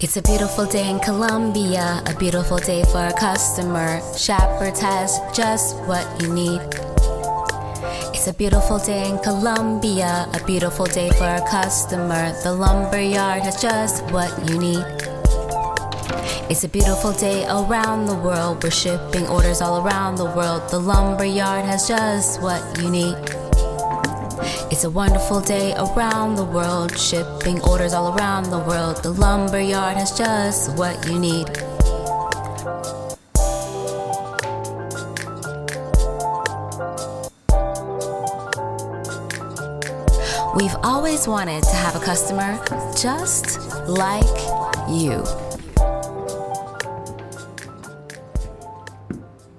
It's a beautiful day in Colombia, a beautiful day for a customer. Shepherd's has just what you need. It's a beautiful day in Colombia, a beautiful day for a customer. The lumberyard has just what you need. It's a beautiful day around the world. We're shipping orders all around the world. The lumberyard has just what you need. It's a wonderful day around the world, shipping orders all around the world. The lumberyard has just what you need. We've always wanted to have a customer just like you.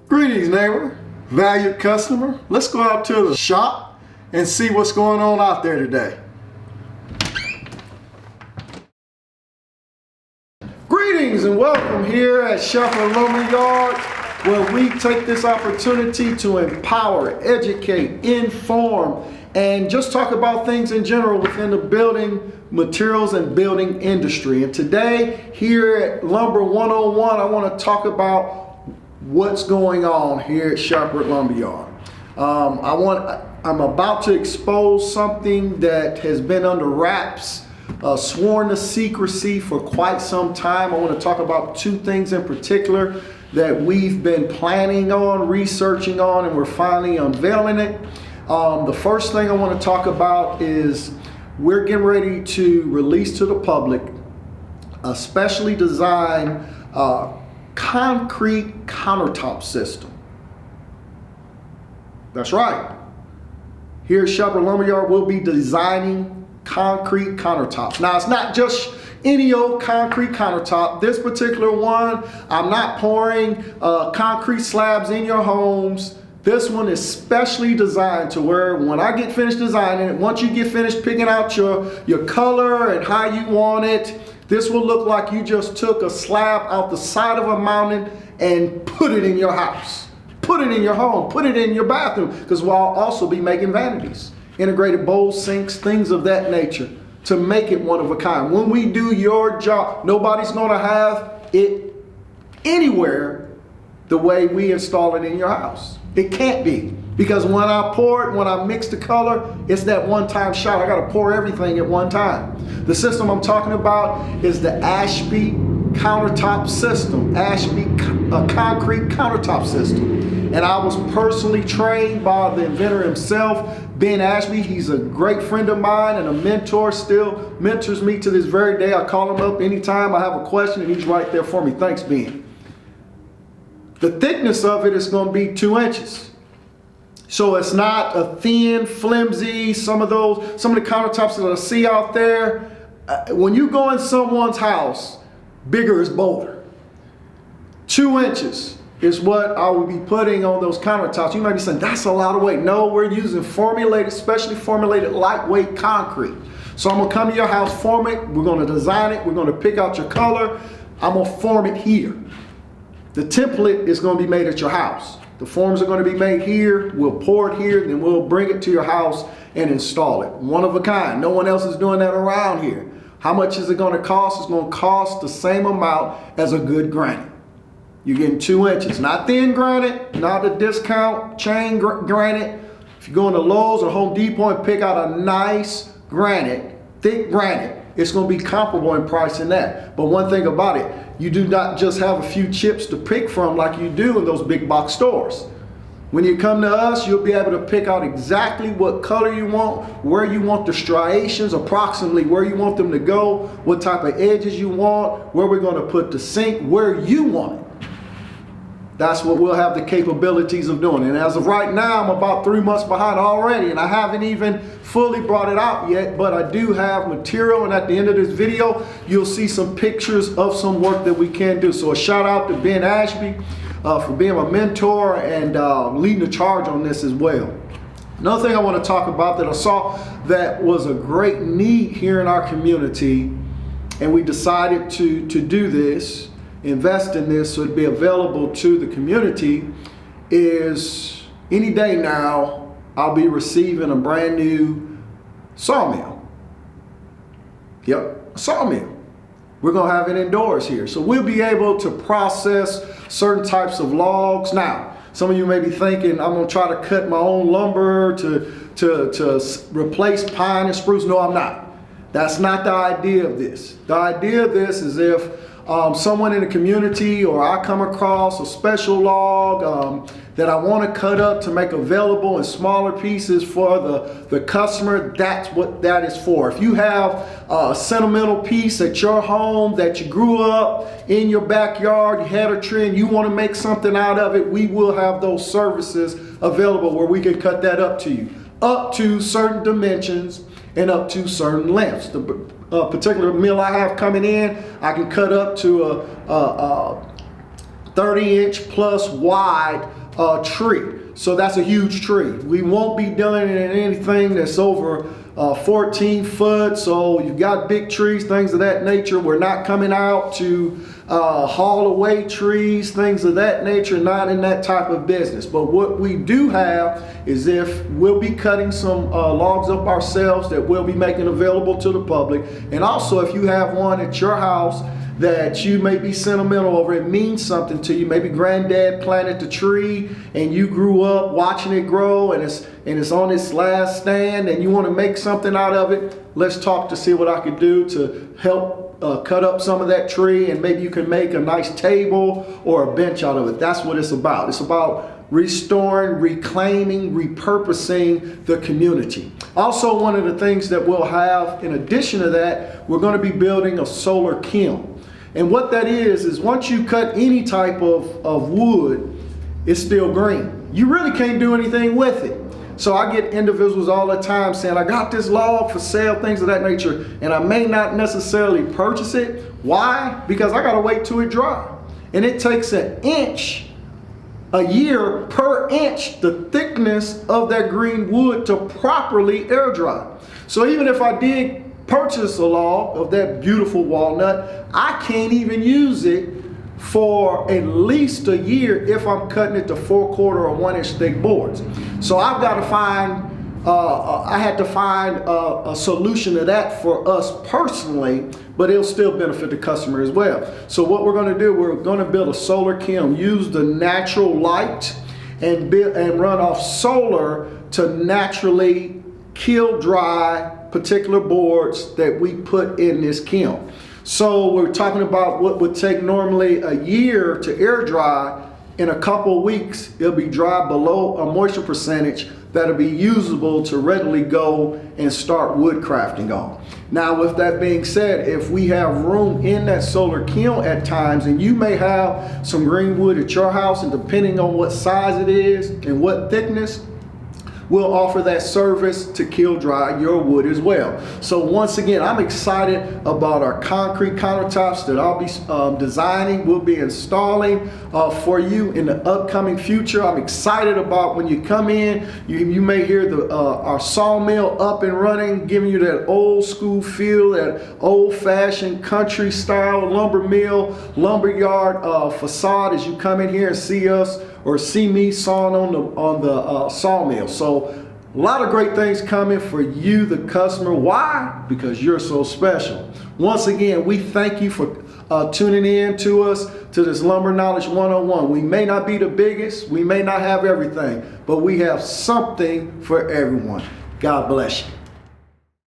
Greetings, neighbor, valued customer. Let's go out to the shop and see what's going on out there today. Greetings and welcome here at Shepherd Lumberyard, where we take this opportunity to empower, educate, inform, and just talk about things in general within the building materials and building industry. And today here at Lumber 101, I want to talk about what's going on here at Shepherd Lumberyard. I'm about to expose something that has been under wraps, sworn to secrecy for quite some time. I want to talk about two things in particular that we've been planning on, researching on, and we're finally unveiling it. The first thing I want to talk about is we're getting ready to release to the public a specially designed concrete countertop system. That's right. Here at Shepherd Lumberyard, we'll be designing concrete countertops. Now, it's not just any old concrete countertop. This particular one, I'm not pouring concrete slabs in your homes. This one is specially designed to where when I get finished designing it, once you get finished picking out your color and how you want it, this will look like you just took a slab out the side of a mountain and put it in your house. Put it in your home, put it in your bathroom, because we'll also be making vanities, integrated bowls, sinks, things of that nature to make it one of a kind. When we do your job, nobody's gonna have it anywhere the way we install it in your house. It can't be, because when I pour it, when I mix the color, it's that one-time shot. I gotta pour everything at one time. The system I'm talking about is the Ashby countertop system, Ashby concrete countertop system. And I was personally trained by the inventor himself, Ben Ashby. He's a great friend of mine and a mentor, still mentors me to this very day. I call him up anytime I have a question and he's right there for me. Thanks, Ben. The thickness of it is going to be 2 inches. So it's not a thin, flimsy, some of the countertops that I see out there. When you go in someone's house, bigger is bolder. 2 inches is what I will be putting on those countertops. You might be saying, that's a lot of weight. No, we're using formulated, specially formulated lightweight concrete. So I'm gonna come to your house, form it, we're gonna design it, we're gonna pick out your color, I'm gonna form it here. The template is gonna be made at your house. The forms are gonna be made here, we'll pour it here, then we'll bring it to your house and install it. One of a kind, no one else is doing that around here. How much is it gonna cost? It's gonna cost the same amount as a good granite. You're getting 2 inches, not thin granite, not a discount chain granite. If you go into Lowe's or Home Depot and pick out a nice granite, thick granite, it's gonna be comparable in price in that. But one thing about it, you do not just have a few chips to pick from like you do in those big box stores. When you come to us, you'll be able to pick out exactly what color you want, where you want the striations, approximately where you want them to go, what type of edges you want, where we're gonna put the sink, where you want it. That's what we'll have the capabilities of doing. And as of right now, I'm about 3 months behind already, and I haven't even fully brought it out yet, but I do have material, and at the end of this video, you'll see some pictures of some work that we can do. So a shout out to Ben Ashby for being my mentor and leading the charge on this as well. Another thing I want to talk about that I saw that was a great need here in our community, and we decided to do this, invest in this so it'd be available to the community, is any day now I'll be receiving a brand new sawmill. Yep, a sawmill. we're going to have it indoors here. So we'll be able to process certain types of logs. Now, some of you may be thinking, I'm going to try to cut my own lumber to replace pine and spruce. No, I'm not. That's not the idea of this. The idea of this is if someone in the community or I come across a special log that I want to cut up to make available in smaller pieces for the customer, that's what that is for. If you have a sentimental piece at your home that you grew up in your backyard, you had a tree and you want to make something out of it, we will have those services available where we can cut that up to you, up to certain dimensions and up to certain lengths. The particular mill I have coming in, I can cut up to a 30-inch plus wide tree. So that's a huge tree. We won't be doing anything that's over 14 foot. So you've got big trees, things of that nature. We're not coming out to haul away trees, things of that nature, not in that type of business. But what we do have is if we'll be cutting some logs up ourselves that we'll be making available to the public. And also if you have one at your house that you may be sentimental over, it means something to you. Maybe granddad planted the tree and you grew up watching it grow and it's on its last stand and you want to make something out of it. Let's talk to see what I could do to help cut up some of that tree, and maybe you can make a nice table or a bench out of it. That's what it's about. It's about restoring, reclaiming, repurposing the community. Also, one of the things that we'll have in addition to that, we're going to be building a solar kiln. And what that is once you cut any type of wood, it's still green. You really can't do anything with it. So I get individuals all the time saying, I got this log for sale, things of that nature, and I may not necessarily purchase it. Why? Because I gotta wait till it dry. And it takes an inch a year per inch, the thickness of that green wood to properly air dry. So even if I did purchase a log of that beautiful walnut, I can't even use it for at least a year if I'm cutting it to 4/4 or 1-inch thick boards. So I've got to find, I had to find a solution to that for us personally, but it'll still benefit the customer as well. So what we're going to do, we're going to build a solar kiln, use the natural light and run off solar to naturally kill dry particular boards that we put in this kiln. So we're talking about what would take normally a year to air dry. In a couple of weeks, it'll be dry below a moisture percentage that'll be usable to readily go and start wood crafting on. Now, with that being said, if we have room in that solar kiln at times, and you may have some green wood at your house, and depending on what size it is and what thickness, we'll offer that service to kill dry your wood as well. So once again, I'm excited about our concrete countertops that I'll be designing, we'll be installing for you in the upcoming future. I'm excited about when you come in, you may hear our sawmill up and running, giving you that old school feel, that old fashioned country style lumber mill, lumberyard facade as you come in here and see us or see me sawing on the sawmill. So a lot of great things coming for you, the customer. Why? Because you're so special. Once again, we thank you for tuning in to us, to this Lumber Knowledge 101. We may not be the biggest, we may not have everything, but we have something for everyone. God bless you.